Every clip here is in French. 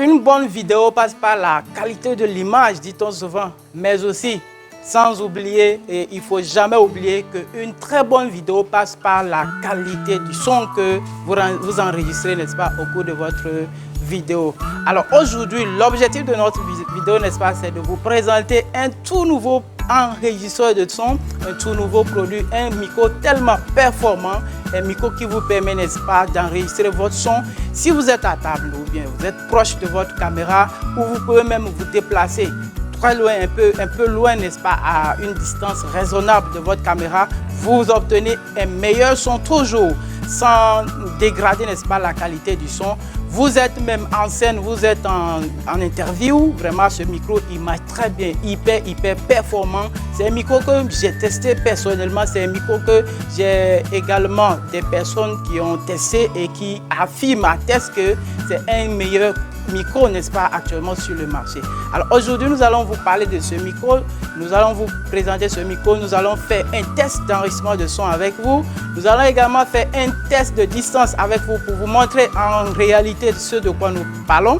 Une bonne vidéo passe par la qualité de l'image, dit-on souvent, mais aussi, sans oublier, et il ne faut jamais oublier qu'une très bonne vidéo passe par la qualité du son que vous enregistrez, n'est-ce pas, au cours de votre vidéo. Alors aujourd'hui, l'objectif de notre vidéo, n'est-ce pas, c'est de vous présenter un tout nouveau enregistreur de son, un tout nouveau produit, un micro tellement performant, un micro qui vous permet, n'est-ce pas, d'enregistrer votre son si vous êtes à table ou bien vous êtes proche de votre caméra, ou vous pouvez même vous déplacer très loin, un peu loin, n'est-ce pas, à une distance raisonnable de votre caméra. Vous obtenez un meilleur son toujours sans dégrader, n'est-ce pas, la qualité du son. Vous êtes même en scène, vous êtes en interview, vraiment ce micro il marche très bien, hyper performant. C'est un micro que j'ai testé personnellement, c'est un micro que j'ai également des personnes qui ont testé et qui affirment, attestent que c'est un meilleur micro, n'est-ce pas, actuellement sur le marché. Alors aujourd'hui, nous allons vous parler de ce micro, nous allons vous présenter ce micro, nous allons faire un test d'enregistrement de son avec vous. Nous allons également faire un test de distance avec vous pour vous montrer en réalité ce de quoi nous parlons.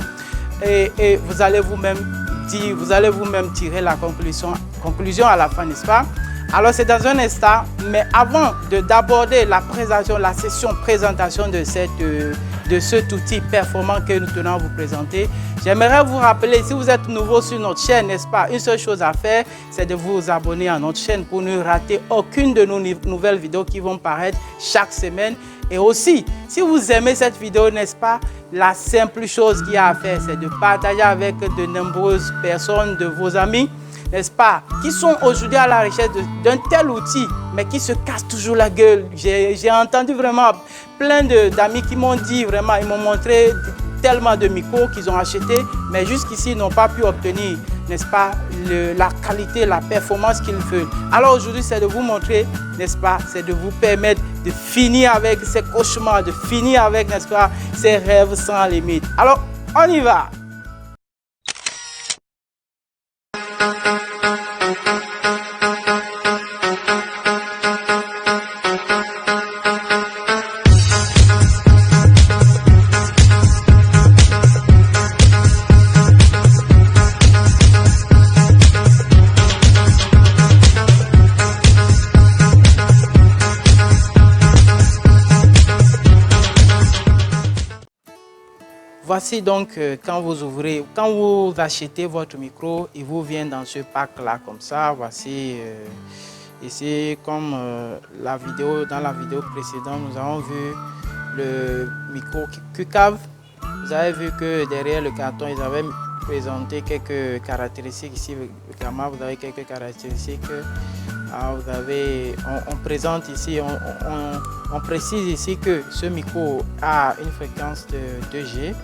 Et vous allez vous-même tirer la conclusion à la fin, n'est-ce pas? Alors c'est dans un instant, mais avant d'aborder la présentation, la session présentation de cet outil performant que nous tenons à vous présenter, j'aimerais vous rappeler, si vous êtes nouveau sur notre chaîne, n'est-ce pas, une seule chose à faire, c'est de vous abonner à notre chaîne pour ne rater aucune de nos nouvelles vidéos qui vont paraître chaque semaine. Et aussi, si vous aimez cette vidéo, n'est-ce pas, la simple chose qu'il y a à faire, c'est de partager avec de nombreuses personnes, de vos amis, n'est-ce pas, qui sont aujourd'hui à la recherche d'un tel outil, mais qui se cassent toujours la gueule. J'ai entendu vraiment plein d'amis qui m'ont dit, vraiment, ils m'ont montré tellement de micros qu'ils ont achetés, mais jusqu'ici, ils n'ont pas pu obtenir, n'est-ce pas, la qualité, la performance qu'ils veulent. Alors aujourd'hui, c'est de vous montrer, n'est-ce pas, c'est de vous permettre de finir avec ces cauchemars, de finir avec, n'est-ce pas, ces rêves sans limite. Alors, on y va! Voici donc quand vous achetez votre micro, il vous vient dans ce pack là comme ça. Voici ici comme dans la vidéo précédente, nous avons vu le micro QCAV. Vous avez vu que derrière le carton, ils avaient présenté quelques caractéristiques. Ici également, vous avez quelques caractéristiques. On présente ici, on précise ici que ce micro a une fréquence de 2G.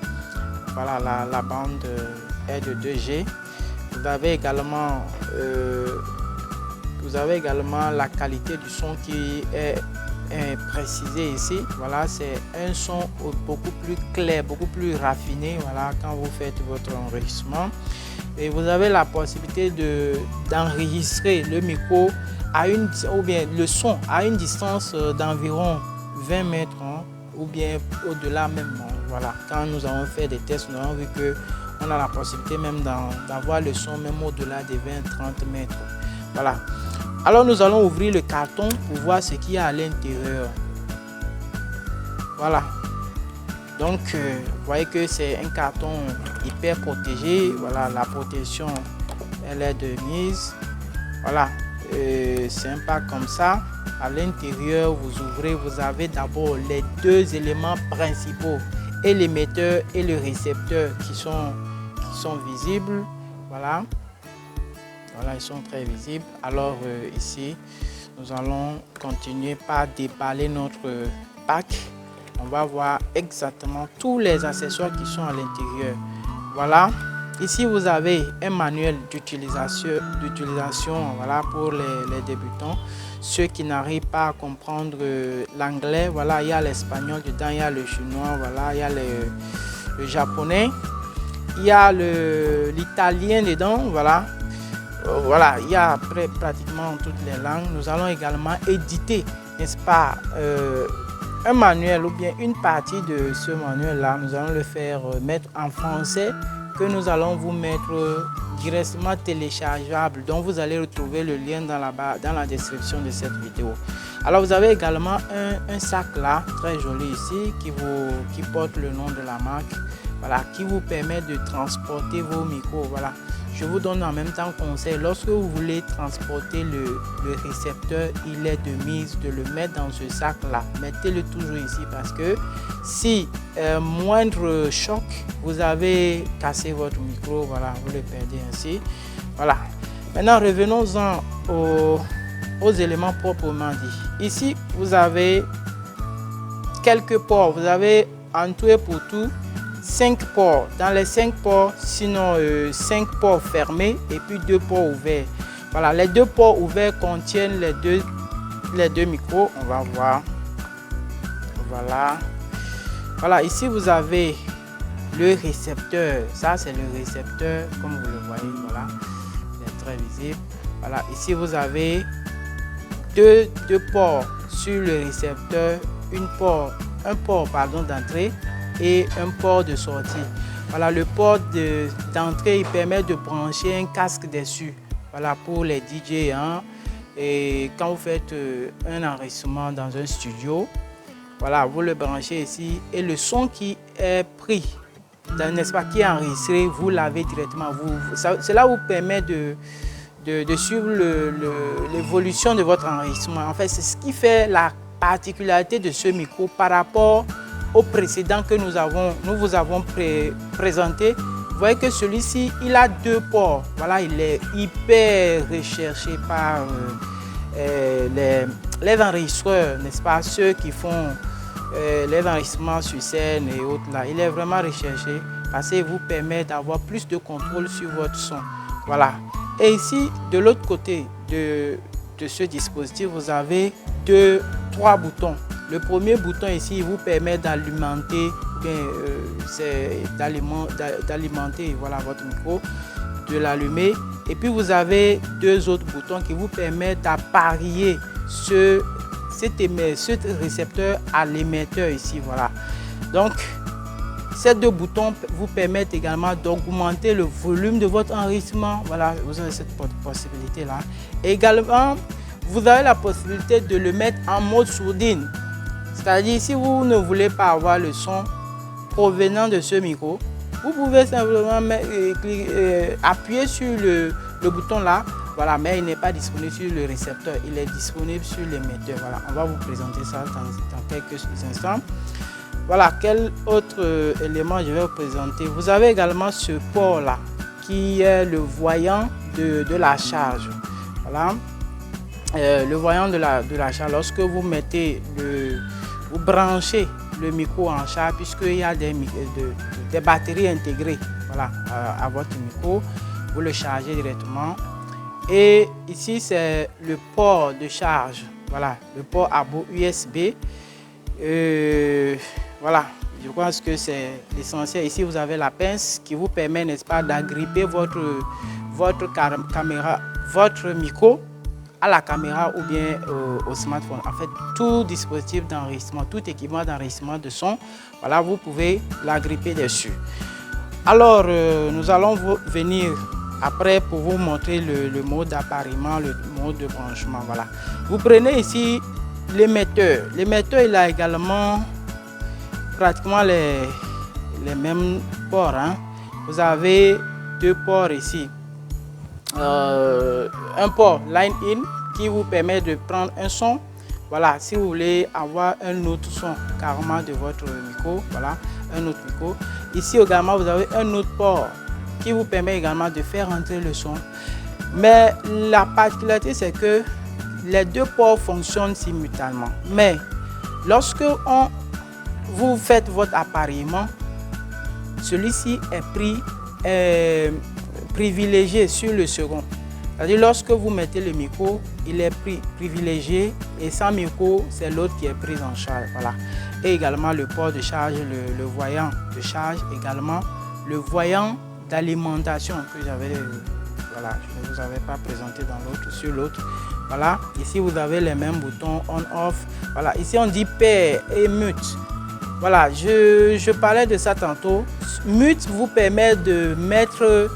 Voilà, la bande est de 2G. Vous avez également la qualité du son qui est précisée ici. Voilà, c'est un son beaucoup plus clair, beaucoup plus raffiné. Voilà, quand vous faites votre enregistrement. Et vous avez la possibilité d'enregistrer le micro ou bien le son à une distance d'environ 20 mètres, hein, ou bien au-delà même. Voilà, quand nous avons fait des tests, nous avons vu qu'on a la possibilité même d'avoir le son même au-delà des 20-30 mètres. Voilà. Alors nous allons ouvrir le carton pour voir ce qu'il y a à l'intérieur. Voilà. Donc, vous voyez que c'est un carton hyper protégé. Voilà, la protection, elle est de mise. Voilà, c'est un pack comme ça. À l'intérieur, vous ouvrez, vous avez d'abord les deux éléments principaux, et l'émetteur et le récepteur qui sont visibles. Voilà. Voilà, ils sont très visibles. Alors ici, nous allons continuer par déballer notre pack. On va voir exactement tous les accessoires qui sont à l'intérieur. Voilà. Ici, vous avez un manuel d'utilisation, voilà, pour les débutants. Ceux qui n'arrivent pas à comprendre l'anglais, voilà, il y a l'espagnol dedans, il y a le chinois, voilà, il y a le japonais, il y a l'italien dedans, voilà. Voilà, il y a pratiquement toutes les langues. Nous allons également éditer, n'est-ce pas, un manuel ou bien une partie de ce manuel-là, nous allons le faire mettre en français, que nous allons vous mettre directement téléchargeable, dont vous allez retrouver le lien dans la description de cette vidéo. Alors vous avez également un sac là, très joli ici, qui porte le nom de la marque, voilà, qui vous permet de transporter vos micros. Voilà. Je vous donne en même temps conseil, lorsque vous voulez transporter le récepteur, il est de mise de le mettre dans ce sac là. Mettez-le toujours ici parce que si moindre choc, vous avez cassé votre micro, voilà, vous le perdez ainsi. Voilà. Maintenant revenons-en aux éléments proprement dit. Ici vous avez quelques ports, vous avez en tout et pour tout 5 ports. Dans les 5 ports, sinon 5 ports fermés et puis 2 ports ouverts. Voilà, les 2 ports ouverts contiennent les deux micros. On va voir. Voilà. Voilà, ici vous avez le récepteur. Ça c'est le récepteur, comme vous le voyez. Voilà, il est très visible. Voilà, ici vous avez deux ports sur le récepteur, un port d'entrée et un port de sortie. Voilà, le port d'entrée il permet de brancher un casque dessus. Voilà, pour les DJ, hein, et quand vous faites un enregistrement dans un studio, voilà, vous le branchez ici et le son qui est pris, n'est-ce pas, qui est enregistré, vous l'avez directement. Cela vous permet de suivre l'évolution de votre enregistrement. En fait, c'est ce qui fait la particularité de ce micro par rapport au précédent que nous vous avons présenté. Vous voyez que celui-ci, il a 2 ports. Voilà, il est hyper recherché par les enregistreurs, n'est-ce pas, ceux qui font les enregistrements sur scène et autres là. Il est vraiment recherché parce qu'il vous permet d'avoir plus de contrôle sur votre son. Voilà. Et ici, de l'autre côté de ce dispositif, vous avez 3 boutons. Le premier bouton ici, il vous permet d'alimenter, d'alimenter voilà, votre micro, de l'allumer. Et puis vous avez 2 autres boutons qui vous permettent d'apparier ce récepteur à l'émetteur ici. Voilà. Donc, ces 2 boutons vous permettent également d'augmenter le volume de votre enregistrement. Voilà, vous avez cette possibilité-là. Également, vous avez la possibilité de le mettre en mode sourdine. C'est-à-dire, si vous ne voulez pas avoir le son provenant de ce micro, vous pouvez simplement appuyer sur le bouton là. Voilà, mais il n'est pas disponible sur le récepteur, il est disponible sur l'émetteur. Voilà, on va vous présenter ça dans quelques instants. Voilà, quel autre élément je vais vous présenter. Vous avez également ce port là qui est le voyant de la charge. Voilà, le voyant de la charge. Lorsque vous mettez vous branchez le micro en charge, puisqu'il y a des batteries intégrées, voilà, à votre micro, vous le chargez directement. Et ici c'est le port de charge, voilà, le port à bout USB. Voilà, je pense que c'est l'essentiel. Ici vous avez la pince qui vous permet, n'est-ce pas, d'agripper votre caméra, votre micro à la caméra ou bien au smartphone. En fait, tout dispositif d'enregistrement, tout équipement d'enregistrement de son, voilà, vous pouvez l'agripper dessus. Alors, nous allons venir après pour vous montrer le mode d'appareillement, le mode de branchement. Voilà. Vous prenez ici l'émetteur. L'émetteur, il a également pratiquement les mêmes ports, hein. Vous avez 2 ports ici. Un port line in qui vous permet de prendre un son. Voilà, si vous voulez avoir un autre son carrément de votre micro, voilà, un autre micro. Ici également, vous avez un autre port qui vous permet également de faire entrer le son. Mais la particularité, c'est que les 2 ports fonctionnent simultanément. Mais lorsque vous faites votre appareillement, celui-ci est privilégié sur le second. C'est-à-dire lorsque vous mettez le micro, il est privilégié et sans micro, c'est l'autre qui est pris en charge. Voilà. Et également le port de charge, le voyant de charge, également le voyant d'alimentation que j'avais, voilà, je ne vous avais pas présenté sur l'autre. Voilà, ici vous avez les mêmes boutons on-off. Voilà, ici on dit pair et mute. Voilà, je parlais de ça tantôt. Mute vous permet de mettre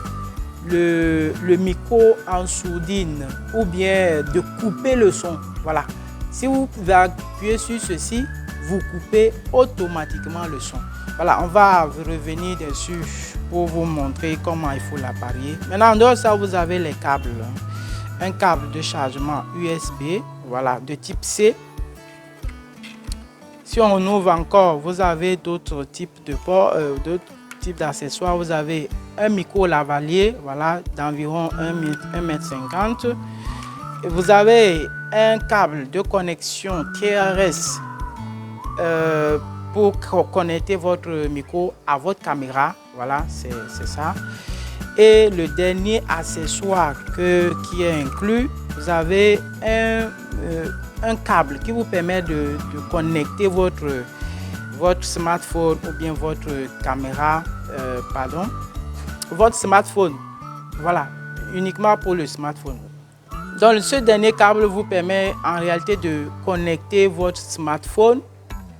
le micro en sourdine ou bien de couper le son. Voilà, si vous appuyez sur ceci, vous coupez automatiquement le son. Voilà, on va revenir dessus pour vous montrer comment il faut l'appareiller. Maintenant, en dehors de ça, vous avez les câbles. Un câble de chargement USB, voilà, de type C. Si on ouvre encore, vous avez d'autres types de ports, d'autres types d'accessoires. Vous avez un micro lavalier, voilà, d'environ 1,50 m. Et vous avez un câble de connexion TRS pour connecter votre micro à votre caméra. Voilà, c'est ça. Et le dernier accessoire qui est inclus, vous avez un câble qui vous permet de connecter votre smartphone ou bien votre caméra, votre smartphone. Voilà, uniquement pour le smartphone. Donc ce dernier câble vous permet en réalité de connecter votre smartphone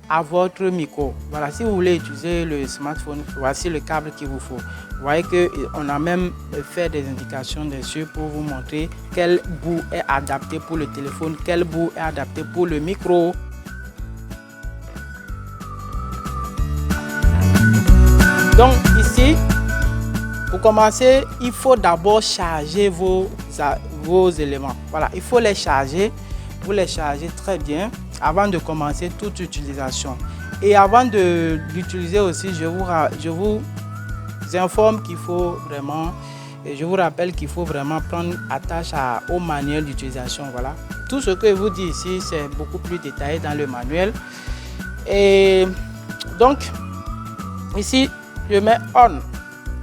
à votre micro. Voilà, si vous voulez utiliser le smartphone, voici le câble qu'il vous faut. Vous voyez qu'on a même fait des indications dessus pour vous montrer quel bout est adapté pour le téléphone, quel bout est adapté pour le micro. Donc ici, pour commencer, il faut d'abord charger vos éléments. Voilà, il faut les charger. Vous les chargez très bien avant de commencer toute utilisation. Et avant de l'utiliser aussi, je vous informe qu'il faut vraiment, et je vous rappelle qu'il faut vraiment prendre attache au manuel d'utilisation. Voilà. Tout ce que je vous dis ici, c'est beaucoup plus détaillé dans le manuel. Et donc, ici, je mets on.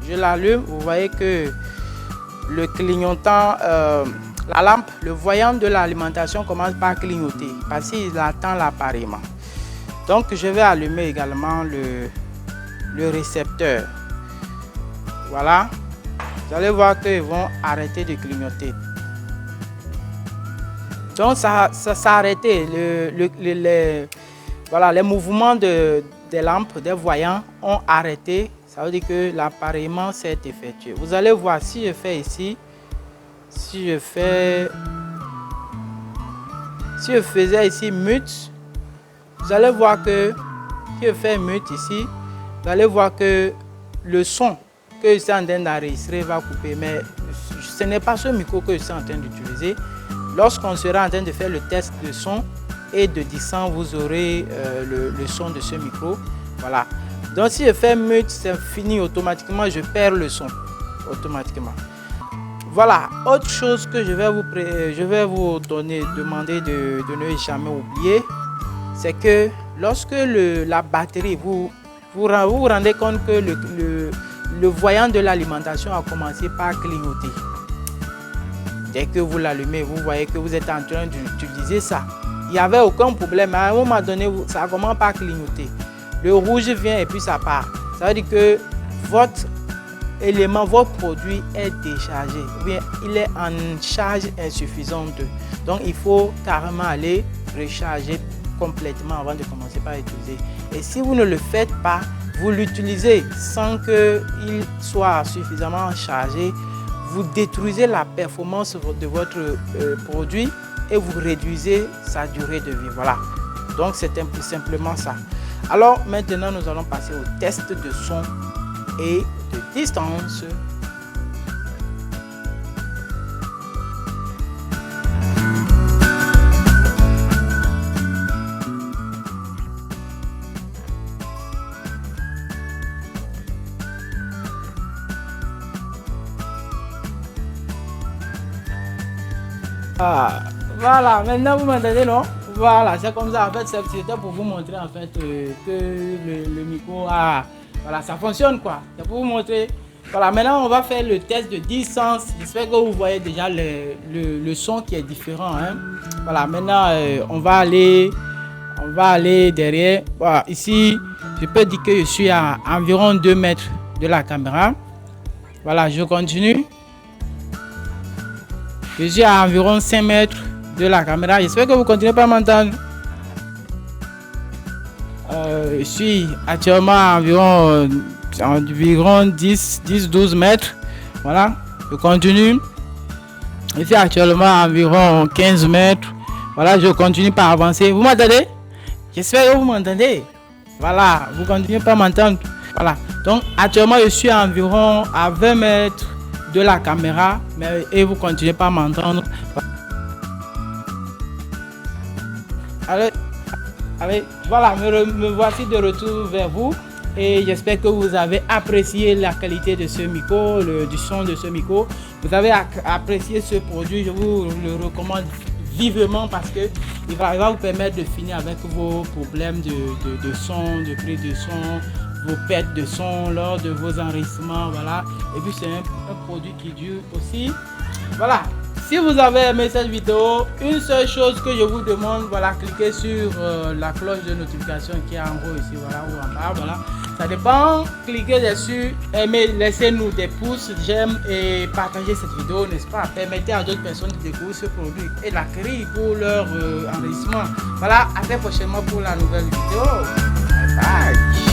Je l'allume. Vous voyez que le clignotant, la lampe, le voyant de l'alimentation commence par clignoter parce qu'il attend l'appareillement. Donc, je vais allumer également le récepteur. Voilà. Vous allez voir qu'ils vont arrêter de clignoter. Donc, ça s'est arrêté. Voilà, les mouvements des lampes, des voyants ont arrêté. Ça veut dire que l'appareillement s'est effectué. Vous allez voir si je fais ici. Si je faisais ici mute, vous allez voir que si je fais mute ici, vous allez voir que le son que je suis en train d'enregistrer va couper. Mais ce n'est pas ce micro que je suis en train d'utiliser. Lorsqu'on sera en train de faire le test de son et de distance, vous aurez le son de ce micro. Voilà. Donc si je fais mute, c'est fini automatiquement, je perds le son automatiquement. Voilà, autre chose que je vais vous demander de ne jamais oublier, c'est que lorsque la batterie, vous rendez compte que le voyant de l'alimentation a commencé par clignoter. Dès que vous l'allumez, vous voyez que vous êtes en train d'utiliser ça. Il n'y avait aucun problème. À un moment donné, ça commence par clignoter. Le rouge vient et puis ça part. Ça veut dire que votre élément, votre produit est déchargé. Ou bien il est en charge insuffisante. Donc il faut carrément aller recharger complètement avant de commencer par l'utiliser. Et si vous ne le faites pas, vous l'utilisez sans qu'il soit suffisamment chargé, vous détruisez la performance de votre produit et vous réduisez sa durée de vie. Voilà. Donc c'est simplement ça. Alors maintenant nous allons passer au test de son et de distance. Voilà, maintenant vous m'entendez, non? Voilà, c'est comme ça. En fait, c'était pour vous montrer en fait que le micro voilà, ça fonctionne quoi. C'est pour vous montrer. Voilà, maintenant on va faire le test de distance. J'espère que vous voyez déjà le son qui est différent. Hein. Voilà, maintenant on va aller derrière. Voilà, ici, je peux dire que je suis à environ 2 mètres de la caméra. Voilà, je continue. Je suis à environ 5 mètres. de la caméra. J'espère que vous continuez pas à m'entendre. Je suis actuellement à environ 10-12 mètres. Voilà, je continue. Je suis actuellement à environ 15 mètres. Voilà, je continue par avancer. Vous m'entendez? J'espère que vous m'entendez. Voilà, vous continuez pas à m'entendre. Voilà, donc actuellement je suis à environ à 20 mètres de la caméra, et vous continuez pas à m'entendre. Allez, voilà, me voici de retour vers vous. Et j'espère que vous avez apprécié la qualité de ce micro, du son de ce micro. Vous avez apprécié ce produit, je vous le recommande vivement parce que il va vous permettre de finir avec vos problèmes de son, de prise de son, vos pertes de son lors de vos enregistrements. Voilà. Et puis c'est un produit qui dure aussi. Voilà. Si vous avez aimé cette vidéo, une seule chose que je vous demande, voilà, cliquez sur la cloche de notification qui est en haut ici, voilà, ou en bas, voilà. Ça dépend, cliquez dessus, aimez, laissez-nous des pouces, j'aime et partagez cette vidéo, n'est-ce pas? Permettez à d'autres personnes de découvrir ce produit et l'acquérir pour leur enrichissement. Voilà, à très prochainement pour la nouvelle vidéo. Bye bye.